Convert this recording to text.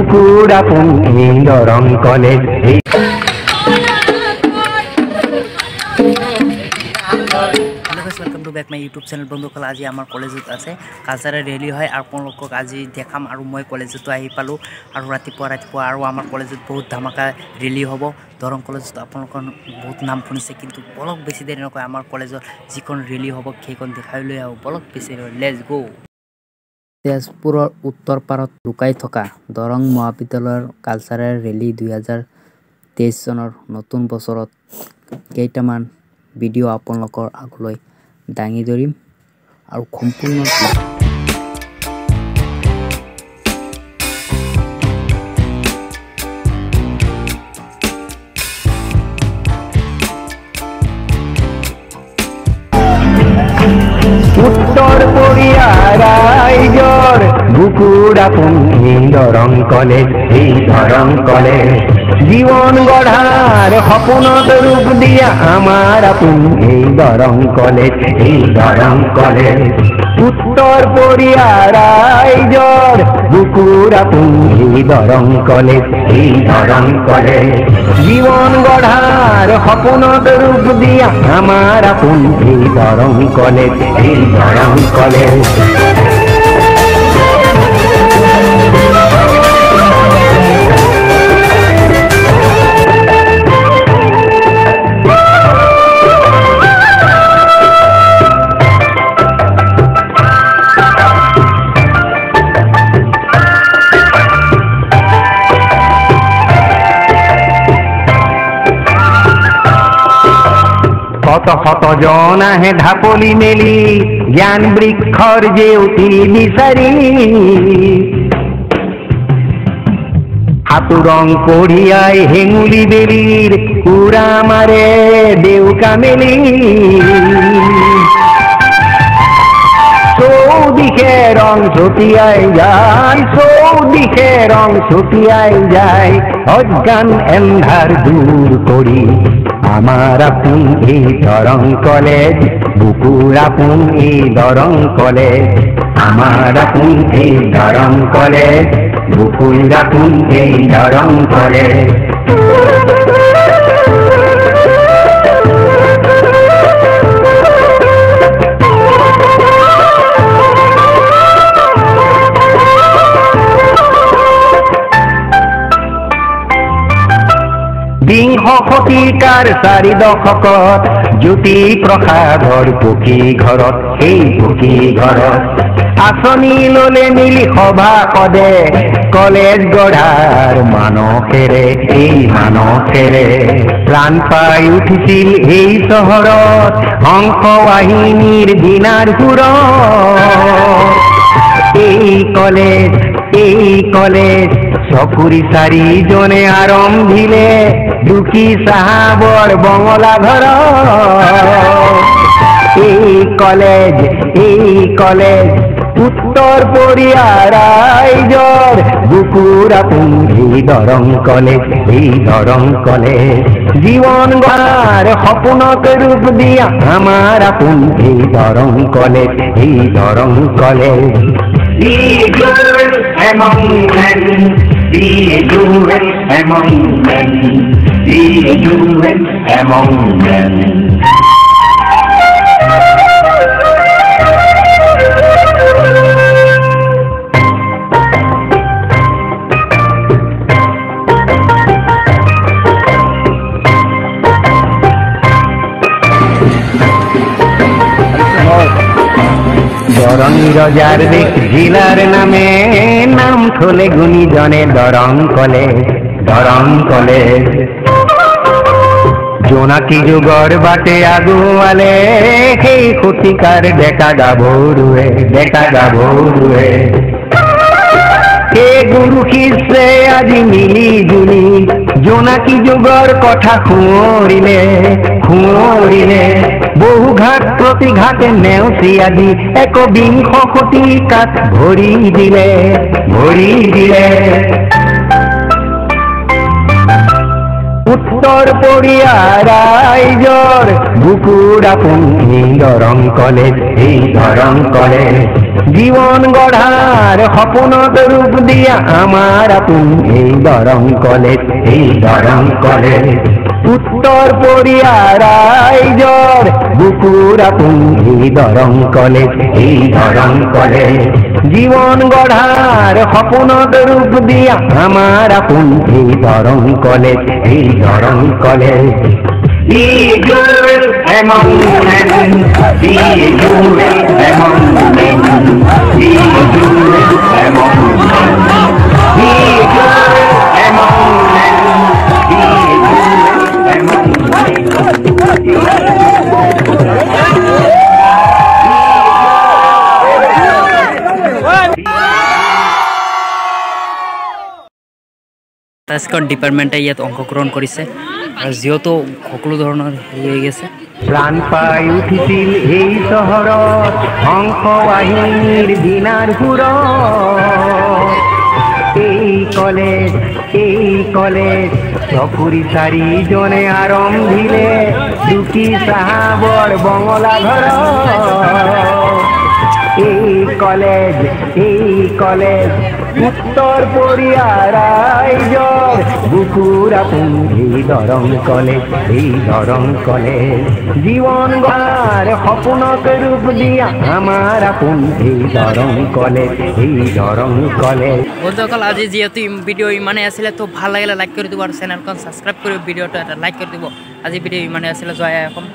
বুকুরাপুন এই Darrang college. Welcome to back my YouTube channel बंधुकल। आज आम कलेजत आसे कालचारेल रेली है और आपलोक आज देखाम और मैं कलेजत आहि पालो और रातिपुवा और आम कलेजत बहुत धमाका रेली हम दरং कलेजत आपलोक बहुत नाम शुनिसे किन्तु बलक बेसि देरी नक आम कलेजर जिखन रेली हम সেইখন देखाई लै आहो बलक बेसि लेट्स गो। तेजपुर उत्तर पारत लुकाई थका दरং महाविद्यालयर कालचारेल रेली 2023 सनर नतुन बछरत केइटामान ভিডিও আপোনালোকৰ আগলৈ দাঙি ধৰিম আৰু সম্পূৰ্ণ উত্তর কোরিয়া রাইজর বুকুরাপুন এই দরং কলেজ, এই দরং কলেজ জীবন গড়ার সপনত রূপ দিয়া আমার আপন এই দরং কলেজ, এই দরং কলেজ। উত্তর কোরিয়া রাইজর বুকুরাপুন এই দরং কলেজ, এই দরং কলেজ জীবন গড়ার সপনত রূপ দিয়া আমার আপন এই দরং কলেজ, এই দরং কলেজ। শত শত জন আহে ঢাপলি মেলি জ্ঞান বৃক্ষর জেউতি বিচাৰি হাতুৰং কঢ়িয়াই হেঙুলি বেলিৰ কুৰা মাৰে দেউকা মেলি চৌদিশে রং ছটিয়াই যায়, চৌদিশে রং ছটিয়াই যায় অজ্ঞান এন্ধার দূর করি আমার আপন এই দরং কলেজ, বুকুর আপন এই দরং কলেজ আমার আপন এই দরং কলেজ, বুকুর আপন এই দরং কলেজ। বিংশ শতিকাৰ 4 দশকত জ্যোতি প্ৰসাদৰ পকী ঘৰত, সেই পকী ঘৰত আঁচনি ললে মিলি সভা পদে কলেজ গঢ়াৰ মানসেৰে, এই মানসেৰে প্ৰাণ পাই উঠিছিল এই চহৰত হংস বাহিনীৰ দিনাৰ সুৰত। এই কলেজ, এই কলেজ চকুৰি চাৰিজনে আৰম্ভিলে দুখী চাহাবৰ বঙলা ঘৰ। এই কলেজ, এই কলেজ উত্তৰ কোৰিয়া ৰাইজৰ বুকুৰ আপোন এই দৰং কলেজ, এই দৰং কলেজ জীবন গঢ়াৰ সপোনত ৰূপ দিয়া আমাৰ আপোন এই দৰং কলেজ, এই Darrang college. Among men, be doing among men, be doing among men. Darrang Roger দেখ জিলার নামে নাম খোলে গুণীজনে দরং কলেজ, দরং কলেজ জোনাকি যুগর বাটে আগুয়ালে সেই শতিকাৰ ডেকা গাভৰুৱে, ডেকা গাভৰুৱে সেই গুৰু শিষ্যে আজি মিলি জুলি জোনাকি যুগৰ কথা সুঁৱৰিলে, সুঁৱৰিলে বহু ঘাট প্ৰতি ঘাটে নেওচি আজি একবিংশ শতিকাত ভৰি দিলে, ভৰি দিলে। উত্তৰ উত্তর পড়িয়া রাইজর বুকুর আপন এই দরং কলেজ, এই দরং কলেজ জীবন গড়ার স্বপ্নত রূপ দিয়া আমার আপন এই দরং কলেজ, এই দরং কলেজ উত্তর পড়িয়া রাইজর বুকুর আপন এই দরং কলেজ, এই দরং কলেজ জীবন গড়ার স্বপ্নত রূপ দিয়া আমার আপন এই দরং কলেজ, এই Darrang college Be good among men, be good among men, be good among men, be good among men, be good among তাস্কন ডিপাৰ্টমেণ্টে ইয়াত অংশগ্ৰহণ কৰিছে আৰু যিহেতু সকলো ধৰণৰ হেৰি হৈ গৈছে প্রাণ পাই উঠিছিল এই শহরত অংশবাহিনীর দিনার পুর এই কলেজ চকুরি চারিজনে আরম্ভিলে দুটি সাহাবর বঙলা ঘর এই কলেজ উত্তর পড়িয়া রাইজর বুকুর আপন এই দরং কলেজ, এই দরং কলেজ জীবন গড়ার স্বপ্নত রূপ দিয়া আমার আপন এই দরং কলেজ, এই দরং কলেজ। বন্ধুসকল আজি যিহেতু ভিডিঅ' ইমানেই আছিলে তো ভাল লাগিলে লাইক কৰি দিব আৰু চেনেলখন ছাবস্ক্ৰাইব কৰি ভিডিঅ'টো এটা লাইক কৰি দিব। আজি ভিডিঅ' ইমানেই আছিলে। জয় আই অসম।